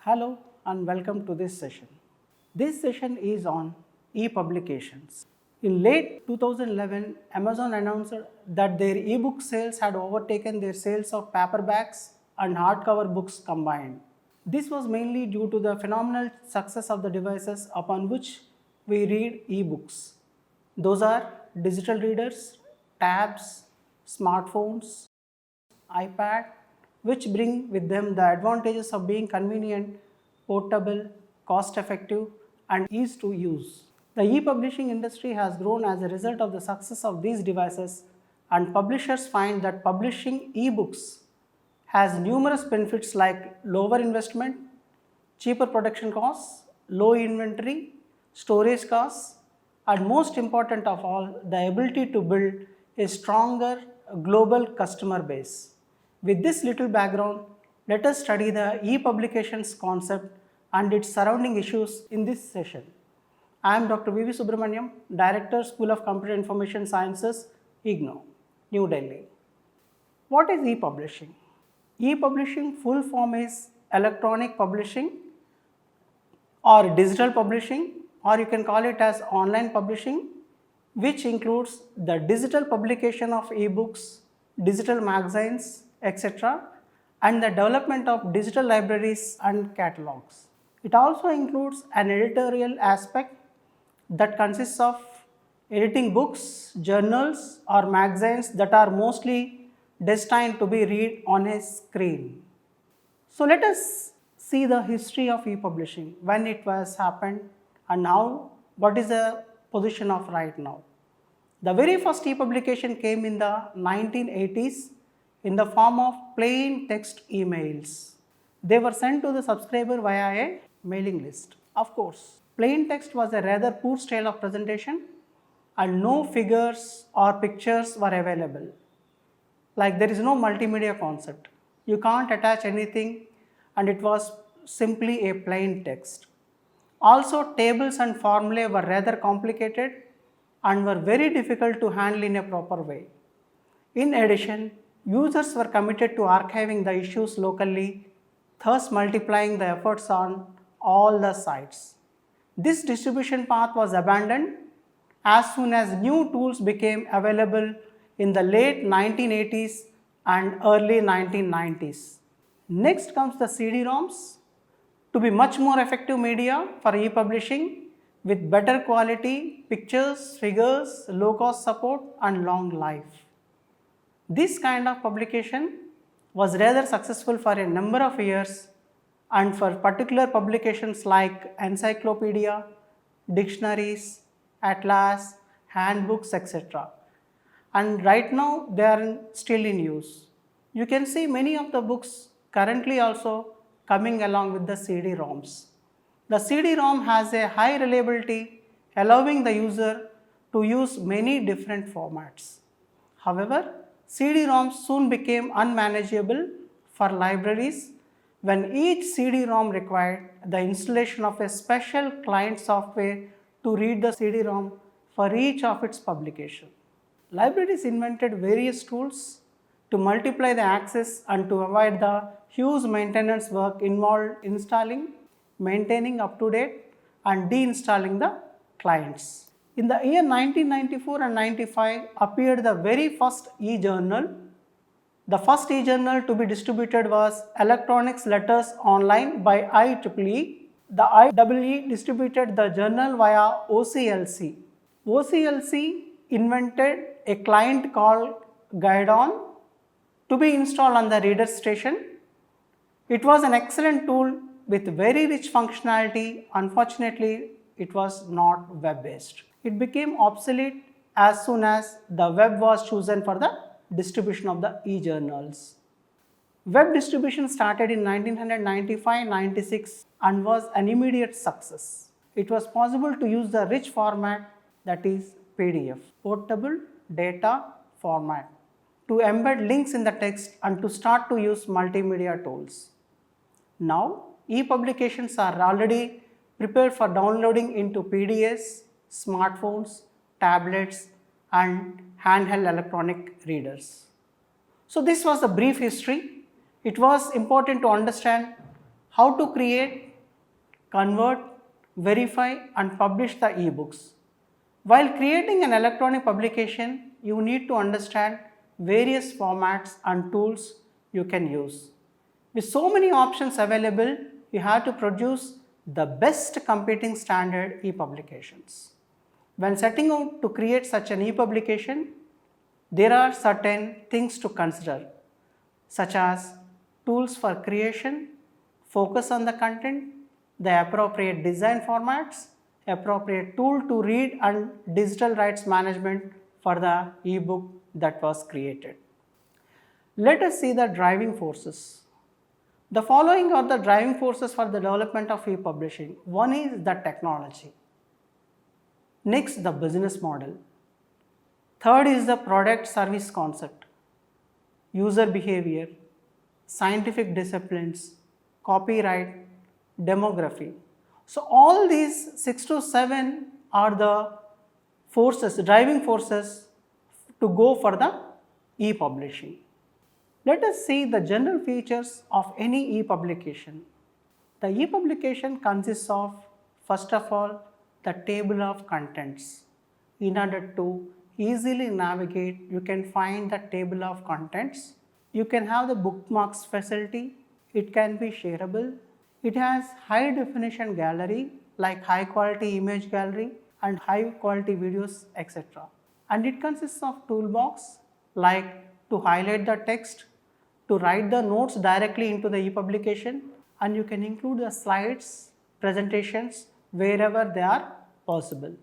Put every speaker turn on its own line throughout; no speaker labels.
Hello and welcome to this session. This session is on e-publications. In late 2011, Amazon announced that their e-book sales had overtaken their sales of paperbacks and hardcover books combined. This was mainly due to the phenomenal success of the devices upon which we read e-books. Those are digital readers, tabs, smartphones, iPad, which bring with them the advantages of being convenient, portable, cost effective, and ease to use. The e-publishing industry has grown as a result of the success of these devices, and publishers find that publishing e-books has numerous benefits like lower investment, cheaper production costs, low inventory, storage costs, and most important of all, the ability to build a stronger global customer base. With this little background, let us study the e-publications concept and its surrounding issues in this session. I am Dr. V.V. Subramaniam, Director, School of Computer Information Sciences, IGNOU, New Delhi. What is e-publishing? E-publishing full form is electronic publishing or digital publishing, or you can call it as online publishing, which includes the digital publication of e-books, digital magazines, etc., and the development of digital libraries and catalogs. It also includes an editorial aspect that consists of editing books, journals, or magazines that are mostly destined to be read on a screen. So let us see the history of e-publishing, when it was happened and now what is the position of right now. The very first e-publication came in the 1980s in the form of plain text emails. They were sent to the subscriber via a mailing list. Of course, plain text was a rather poor style of presentation and no figures or pictures were available. Like there is no multimedia concept. You can't attach anything and it was simply a plain text. Also, tables and formulae were rather complicated and were very difficult to handle in a proper way. In addition, users were committed to archiving the issues locally, thus multiplying the efforts on all the sites. This distribution path was abandoned as soon as new tools became available in the late 1980s and early 1990s. Next comes the CD-ROMs to be much more effective media for e-publishing with better quality, pictures, figures, low cost support and long life. This kind of publication was rather successful for a number of years and for particular publications like encyclopedia, dictionaries, atlas, handbooks, etc. And right now they are still in use. You can see many of the books currently also coming along with the CD-ROMs. The CD-ROM has a high reliability, allowing the user to use many different formats. However, CD-ROMs soon became unmanageable for libraries when each CD-ROM required the installation of a special client software to read the CD-ROM for each of its publication. Libraries invented various tools to multiply the access and to avoid the huge maintenance work involved installing, maintaining up to date and deinstalling the clients. In the year 1994 and 95 appeared the very first e-journal. The first e-journal to be distributed was Electronics Letters Online by IEEE. The IEEE distributed the journal via OCLC. OCLC invented a client called Guidon to be installed on the reader station. It was an excellent tool with very rich functionality. Unfortunately, it was not web-based. It became obsolete as soon as the web was chosen for the distribution of the e-journals. Web distribution started in 1995-96 and was an immediate success. It was possible to use the rich format, that is PDF, portable data format, to embed links in the text and to start to use multimedia tools. Now, e-publications are already prepared for downloading into PDAs, smartphones, tablets and handheld electronic readers. So this was the brief history. It was important to understand how to create, convert, verify and publish the ebooks. While creating an electronic publication, you need to understand various formats and tools you can use. With so many options available, you have to produce the best competing standard e-publications. When setting out to create such an e-publication, there are certain things to consider, such as tools for creation, focus on the content, the appropriate design formats, appropriate tool to read and digital rights management for the ebook that was created. Let us see the driving forces. The following are the driving forces for the development of e-publishing. One is the technology. Next, the business model. Third is the product service concept, user behavior, scientific disciplines, copyright, demography. So all these 6 to 7 are the forces, driving forces to go for the e-publishing. Let us see the general features of any e-publication. The e-publication consists of, first of all, the table of contents. In order to easily navigate, you can find the table of contents. You can have the bookmarks facility. It can be shareable. It has high definition gallery like high quality image gallery and high quality videos, etc. And it consists of toolbox like to highlight the text, to write the notes directly into the e-publication, and you can include the slides, presentations wherever they are possible.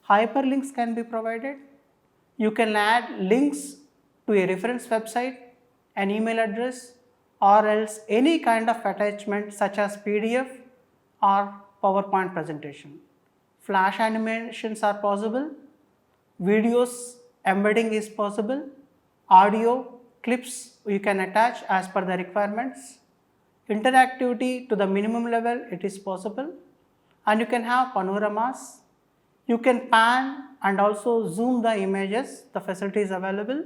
Hyperlinks can be provided. You can add links to a reference website, an email address, or else any kind of attachment such as PDF or PowerPoint presentation. Flash animations are possible. Videos embedding is possible. Audio clips you can attach as per the requirements. Interactivity to the minimum level, it is possible. And you can have panoramas. You can pan and also zoom the images, the facility is available.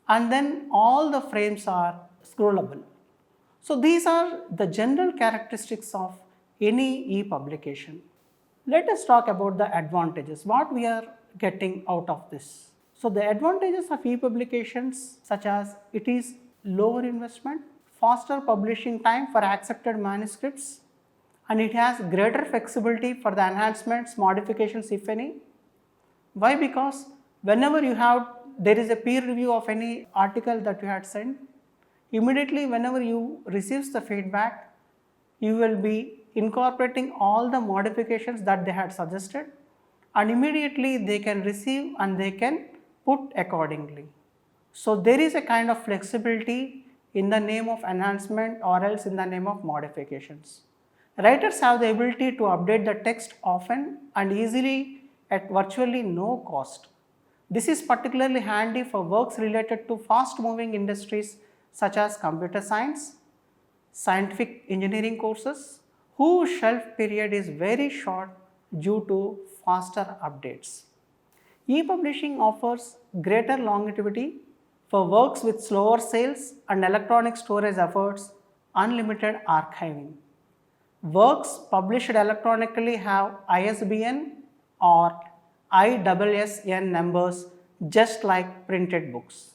And then all the frames are scrollable. So these are the general characteristics of any e-publication. Let us talk about the advantages, what we are getting out of this. So the advantages of e-publications such as it is lower investment, faster publishing time for accepted manuscripts, and it has greater flexibility for the enhancements, modifications if any. Why? Because whenever there is a peer review of any article that you had sent, immediately whenever you receive the feedback, you will be incorporating all the modifications that they had suggested, and immediately they can receive and they can put accordingly. So there is a kind of flexibility in the name of enhancement or else in the name of modifications. Writers have the ability to update the text often and easily at virtually no cost. This is particularly handy for works related to fast-moving industries such as computer science, scientific engineering courses, whose shelf period is very short due to faster updates. E-publishing offers greater longevity for works with slower sales and electronic storage efforts, unlimited archiving. Works published electronically have ISBN or ISSN numbers just like printed books.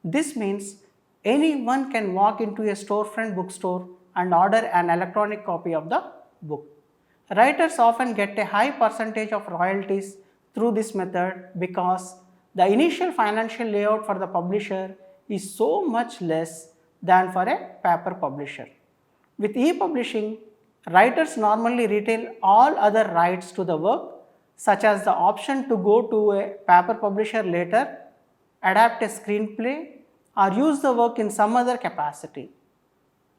This means anyone can walk into a storefront bookstore and order an electronic copy of the book. Writers often get a high percentage of royalties through this method because the initial financial layout for the publisher is so much less than for a paper publisher. With e-publishing, writers normally retain all other rights to the work, such as the option to go to a paper publisher later, adapt a screenplay, or use the work in some other capacity.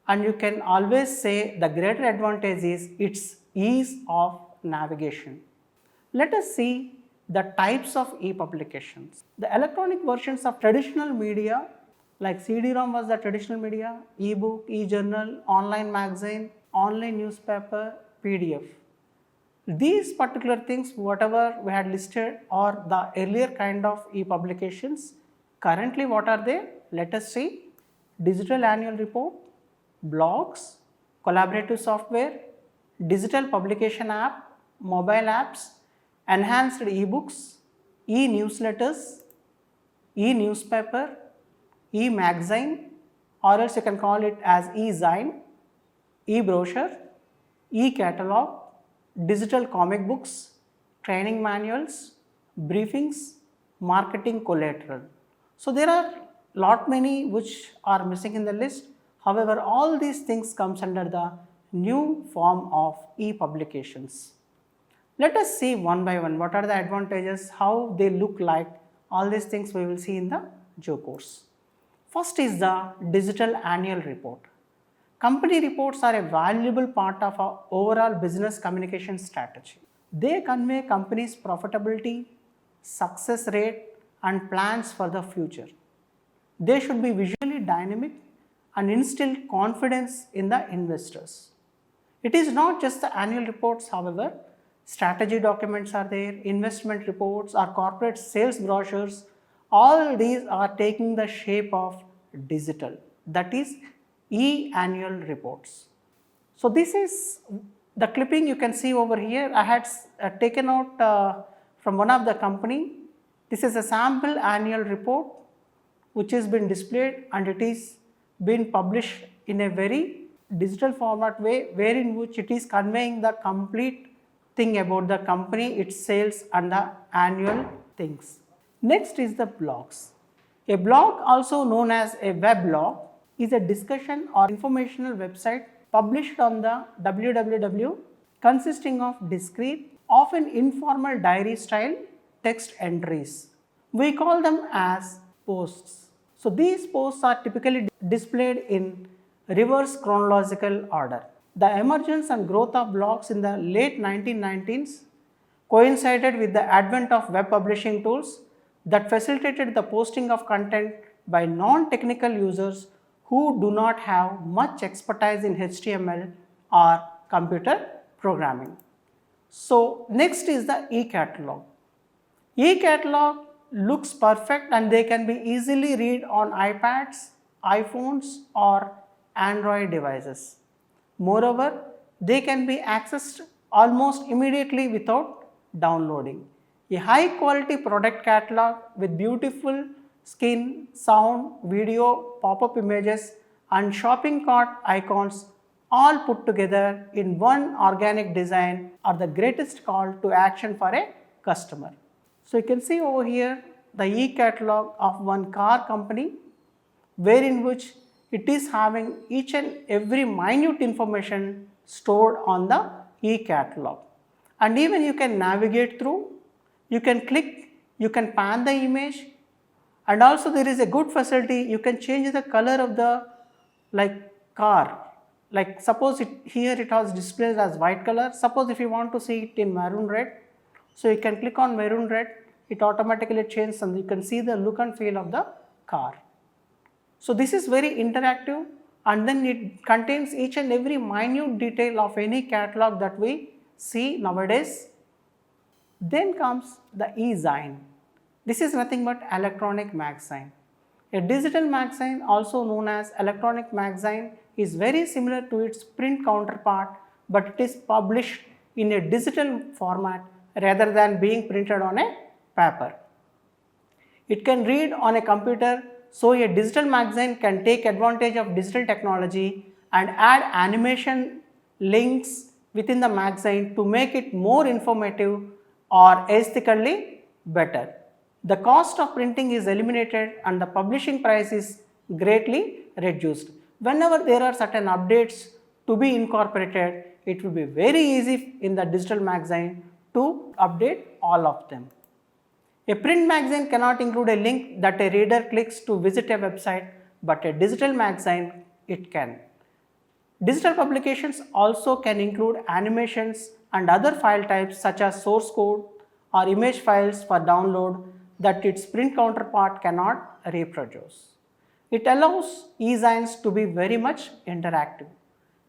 And you can always say the greater advantage is its ease of navigation. Let us see the types of e-publications. The electronic versions of traditional media like CD-ROM was the traditional media, e-book, e-journal, online magazine, online newspaper, PDF. These particular things, whatever we had listed, are the earlier kind of e-publications. Currently, what are they? Let us see. Digital annual report, blogs, collaborative software, digital publication app, mobile apps, enhanced ebooks, e-newsletters, e-newspaper, e-magazine, or else you can call it as e-zine, e-brochure, e-catalog, digital comic books, training manuals, briefings, marketing collateral. So there are lot many which are missing in the list. However, all these things comes under the new form of e-publications. Let us see one by one what are the advantages, how they look like. All these things we will see in the Joe course. First is the digital annual report. Company reports are a valuable part of our overall business communication strategy. They convey company's profitability, success rate, and plans for the future. They should be visually dynamic and instill confidence in the investors. It is not just the annual reports, however, strategy documents are there, investment reports or corporate sales brochures. All these are taking the shape of digital, that is e-annual reports. So this is the clipping you can see over here. I had taken out from one of the company. This is a sample annual report which has been displayed, and it is been published in a very digital format way, wherein which it is conveying the complete thing about the company, its sales and the annual things. Next is the blogs. A blog, also known as a weblog, is a discussion or informational website published on the www consisting of discrete, often informal diary style text entries. We call them as posts. So these posts are typically displayed in reverse chronological order. The emergence and growth of blogs in the late 1990s coincided with the advent of web publishing tools that facilitated the posting of content by non-technical users who do not have much expertise in HTML or computer programming. So next is the e-catalog. E-catalog looks perfect and they can be easily read on iPads, iPhones or Android devices. Moreover, they can be accessed almost immediately without downloading. A high quality product catalog with beautiful skin, sound, video, pop-up images and shopping cart icons all put together in one organic design are the greatest call to action for a customer. So you can see over here the e-catalog of one car company, wherein which it is having each and every minute information stored on the e-catalog. And even you can navigate through, you can click, you can pan the image, and also there is a good facility, you can change the color of the car. Like suppose here it was displayed as white color, suppose if you want to see it in maroon red, so you can click on maroon red, it automatically changes and you can see the look and feel of the car. So this is very interactive, and then it contains each and every minute detail of any catalog that we see nowadays. Then comes the e-zine. This is nothing but electronic magazine. A digital magazine, also known as electronic magazine, is very similar to its print counterpart, but it is published in a digital format rather than being printed on a paper. It can read on a computer, so a digital magazine can take advantage of digital technology and add animation links within the magazine to make it more informative or aesthetically better. The cost of printing is eliminated and the publishing price is greatly reduced. Whenever there are certain updates to be incorporated, it will be very easy in the digital magazine to update all of them. A print magazine cannot include a link that a reader clicks to visit a website, but a digital magazine it can. Digital publications also can include animations and other file types such as source code or image files for download that its print counterpart cannot reproduce. It allows e-zines to be very much interactive.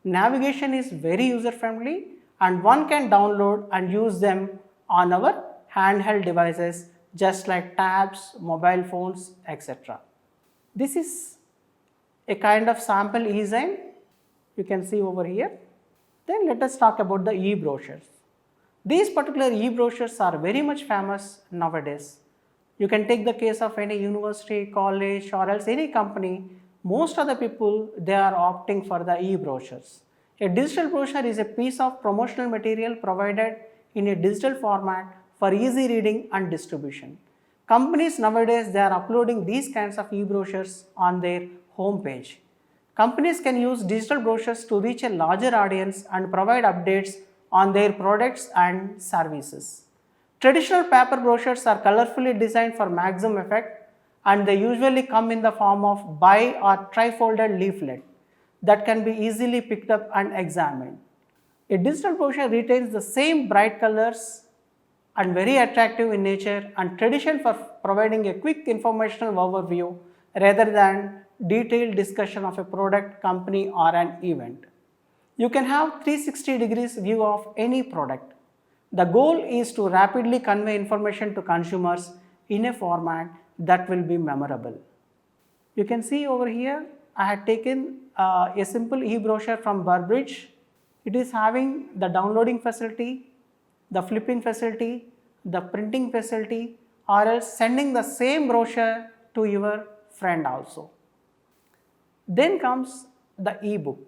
Navigation is very user friendly and one can download and use them on our handheld devices just like tabs, mobile phones, etc. This is a kind of sample e-zine. You can see over here. Then let us talk about the e-brochures. These particular e-brochures are very much famous nowadays. You can take the case of any university, college, or else any company. Most of the people, they are opting for the e-brochures. A digital brochure is a piece of promotional material provided in a digital format for easy reading and distribution. Companies nowadays, they are uploading these kinds of e-brochures on their homepage. Companies can use digital brochures to reach a larger audience and provide updates on their products and services. Traditional paper brochures are colorfully designed for maximum effect, and they usually come in the form of bi or tri-folded leaflet that can be easily picked up and examined. A digital brochure retains the same bright colors and very attractive in nature and tradition for providing a quick informational overview rather than detailed discussion of a product, company, or an event. You can have 360 degrees view of any product. The goal is to rapidly convey information to consumers in a format that will be memorable. You can see over here, I had taken a simple e-brochure from Burbridge. It is having the downloading facility, the flipping facility, the printing facility, or else sending the same brochure to your friend also. Then comes the e-book.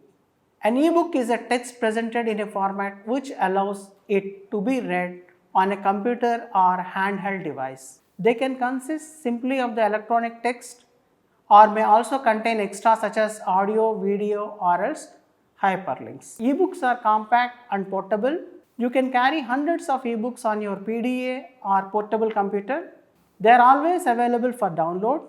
An e-book is a text presented in a format which allows it to be read on a computer or handheld device. They can consist simply of the electronic text or may also contain extras such as audio, video, or else hyperlinks. E-books are compact and portable. You can carry hundreds of e-books on your PDA or portable computer. They are always available for download.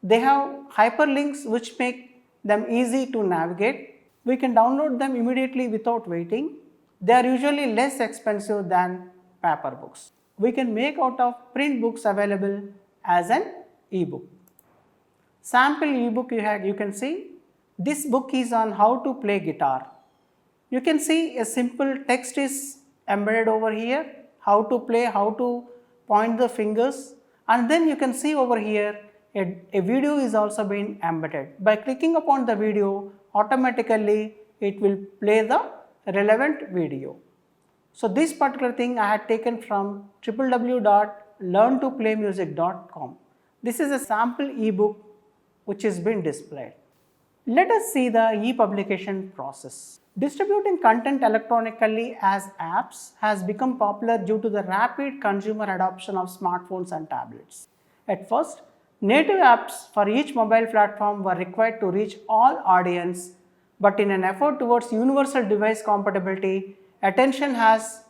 They have hyperlinks which make them easy to navigate. We can download them immediately without waiting. They are usually less expensive than paper books. We can make out of print books available as an e-book. Sample e-book you can see. This book is on how to play guitar. You can see a simple text is embedded over here, how to play, how to point the fingers, and then you can see over here a video is also being embedded. By clicking upon the video, automatically it will play the relevant video. So this particular thing I had taken from www.learntoplaymusic.com. This is a sample ebook which is being displayed. Let us see the e-publication process. Distributing content electronically as apps has become popular due to the rapid consumer adoption of smartphones and tablets. At first, native apps for each mobile platform were required to reach all audience, but in an effort towards universal device compatibility, attention has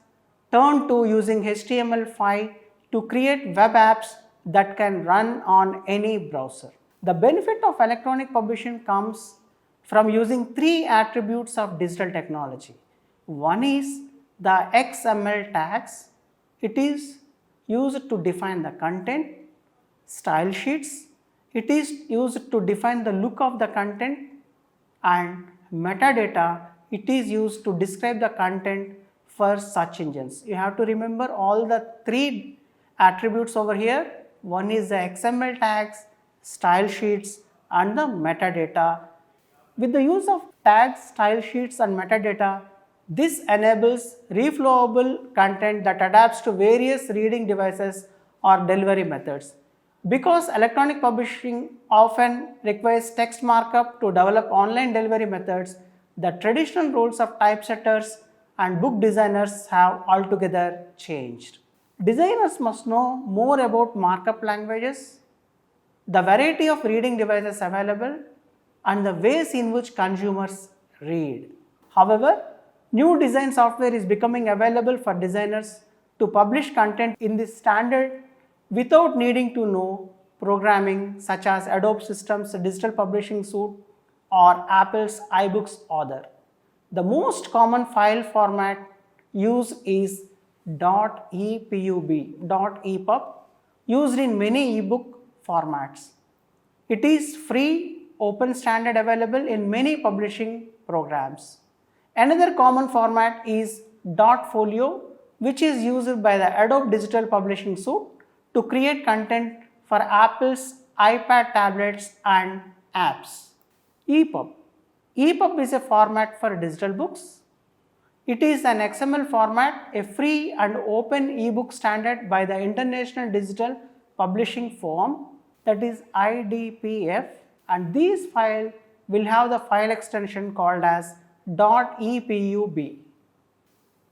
turned to using HTML5 to create web apps that can run on any browser. The benefit of electronic publishing comes from using three attributes of digital technology. One is the XML tags. It is used to define the content. Style sheets. It is used to define the look of the content, and metadata. It is used to describe the content for search engines. You have to remember all the three attributes over here. One is the XML tags, style sheets, and the metadata. With the use of tags, style sheets, and metadata, this enables reflowable content that adapts to various reading devices or delivery methods. Because electronic publishing often requires text markup to develop online delivery methods, the traditional roles of typesetters and book designers have altogether changed. Designers must know more about markup languages, the variety of reading devices available, and the ways in which consumers read. However, new design software is becoming available for designers to publish content in this standard without needing to know programming such as Adobe Systems Digital Publishing Suite or Apple's iBooks Author. The most common file format used is .epub, used in many ebook formats. It is free, open standard available in many publishing programs. Another common format is .folio, which is used by the Adobe Digital Publishing Suite to create content for Apple's iPad tablets and apps. EPUB. EPUB is a format for digital books. It is an XML format, a free and open ebook standard by the International Digital Publishing Forum, that is IDPF, and these files will have the file extension called as .epub.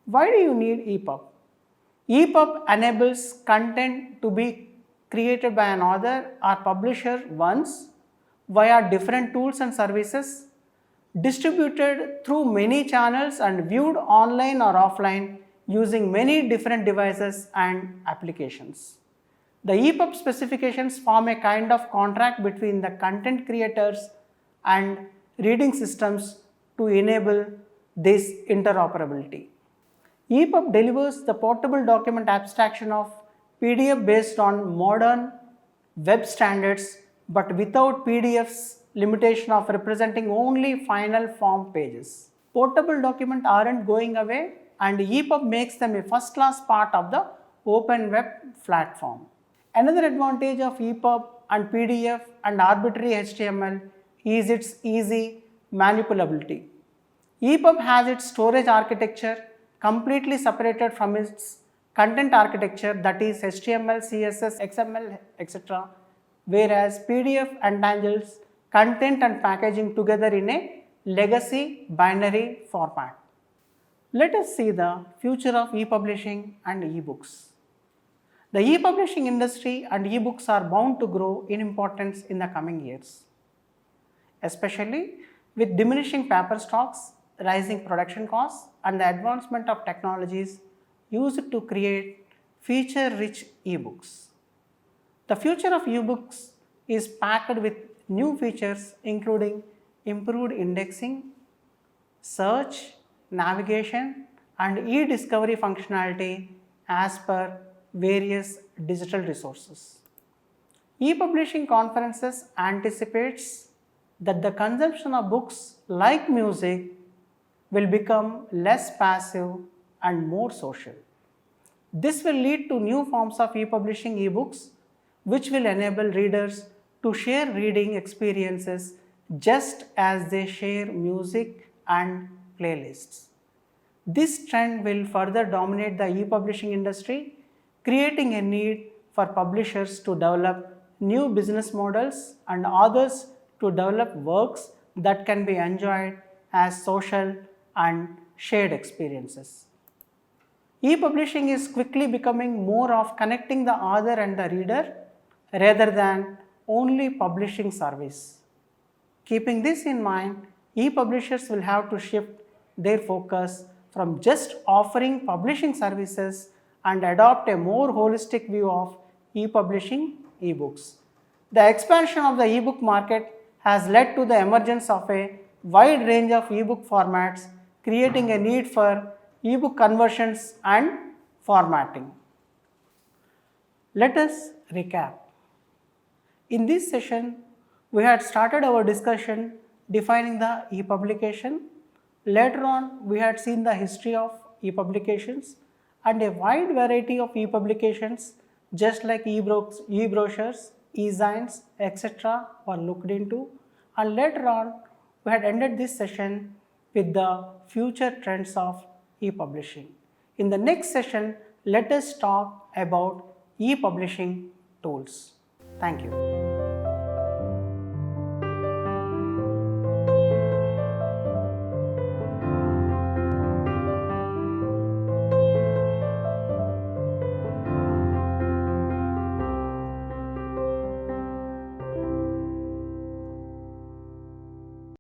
Why do you need EPUB? EPUB enables content to be created by an author or publisher once via different tools and services, distributed through many channels and viewed online or offline using many different devices and applications. The EPUB specifications form a kind of contract between the content creators and reading systems to enable this interoperability. EPUB delivers the portable document abstraction of PDF based on modern web standards, but without PDF's limitation of representing only final form pages. Portable documents aren't going away, and EPUB makes them a first-class part of the open web platform. Another advantage of EPUB and PDF and arbitrary HTML is its easy manipulability. EPUB has its storage architecture completely separated from its content architecture, that is HTML, CSS, XML, etc., whereas PDF entangles content and packaging together in a legacy binary format. Let us see the future of e-publishing and e-books. The e-publishing industry and e-books are bound to grow in importance in the coming years, especially with diminishing paper stocks, rising production costs, and the advancement of technologies used to create feature-rich e-books. The future of e-books is packed with new features including improved indexing, search, navigation, and e-discovery functionality as per various digital resources. E-publishing conferences anticipates that the consumption of books like music will become less passive and more social. This will lead to new forms of e-publishing e-books, which will enable readers to share reading experiences just as they share music and playlists. This trend will further dominate the e-publishing industry, creating a need for publishers to develop new business models and authors to develop works that can be enjoyed as social and shared experiences. E-publishing is quickly becoming more of connecting the author and the reader rather than only publishing service. Keeping this in mind, e-publishers will have to shift their focus from just offering publishing services and adopt a more holistic view of e-publishing e-books. The expansion of the e-book market has led to the emergence of a wide range of e-book formats, creating a need for e-book conversions and formatting. Let us recap. In this session, we had started our discussion defining the e-publication. Later on, we had seen the history of e-publications and a wide variety of e-publications just like e-brochures, e-zines, etc. were looked into, and later on we had ended this session with the future trends of e-publishing. In the next session, let us talk about e-publishing tools. Thank you.